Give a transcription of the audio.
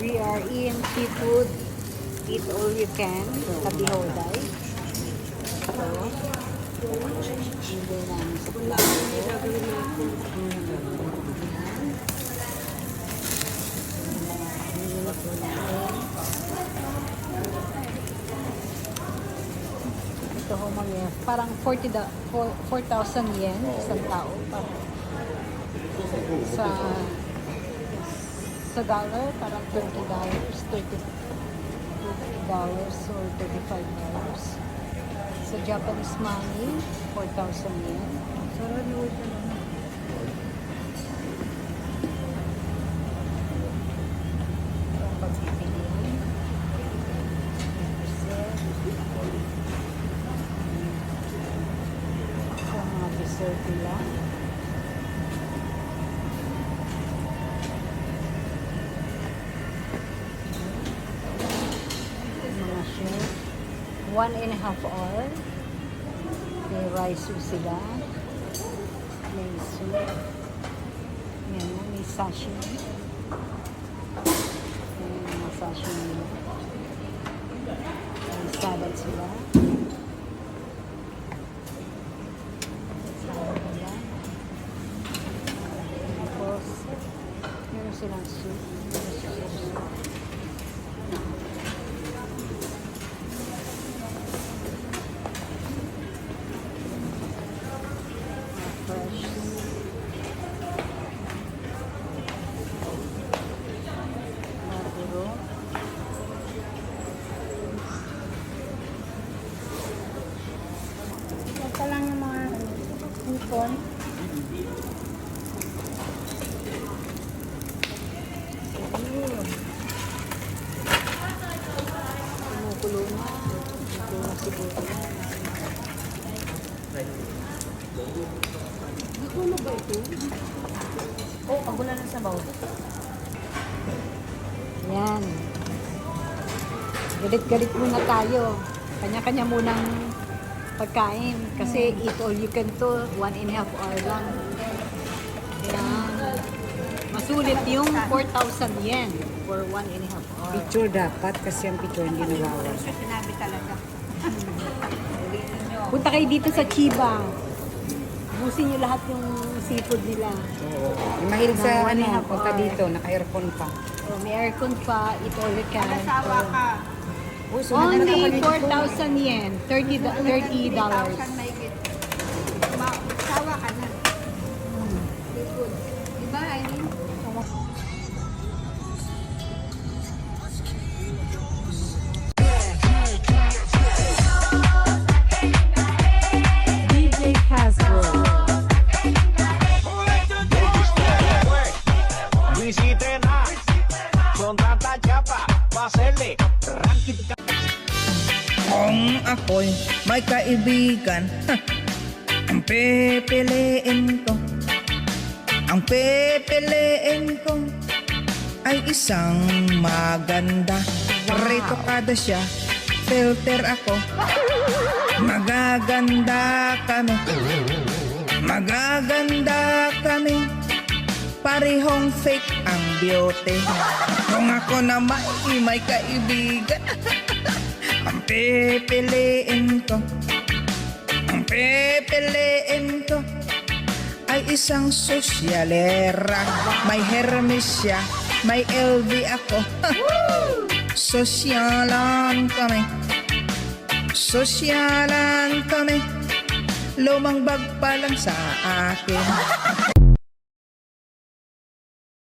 We are in seafood. Eat all you can. Kabihoday. So, hindi namin sa plato. Ito ho mga parang 4,000 yen isang tao. Parang sa dollar, parang $20, $30 or $35. Sa Japanese money, 4,000 yen. Sarap yun. Itong pagpipiliin. Sa mga dessert nila. Mga chef. 1.5 hour. May rice sila. May soup. May sashimi. May mga sashimi nila. May salad sila. Salad nila. Tapos, meron silang soup. Fresh. Maduro. Basta lang yung mga hipon. Kumukulo na. Ito na siguro. Nakulo ba ito? Oh, pagula ng sabaw. Yan. Galit-galit muna tayo. Kanya-kanya munang pagkain. Kasi eat all you can to, 1.5 hour lang. Yan. Masulit yung 4,000 yen for 1.5 hour. Picture dapat kasi ang picture hindi nawawala. Sinabi talaga. Punta kayo dito sa Chiba. Busin nyo lahat yung seafood nila. Oo. Yung mahilig sa Na 1.5 punta hour. dito, naka-aircon pa. Oh, may aircon pa, eat all you can. Sawa ka. Uy, so Only 4,000 yen, $30. may git. Sawa ka na. Good. Diba, Irene? DJ Hasbro. Visiten a con tanta chapa pa' hacerle ranking. Kung ako'y may kaibigan, ang pipiliin ko, ang pipiliin ko ay isang maganda. Rito kada siya, filter ako. Magaganda kami, magaganda kami. Parehong fake ang beauty. Kung ako na may kaibigan, ang pipiliin ko, ang pipiliin ko ay isang sosyalera. May Hermes siya, may LV ako. Sosyalan kami, sosyalan kami. Lumang bag pa lang sa akin.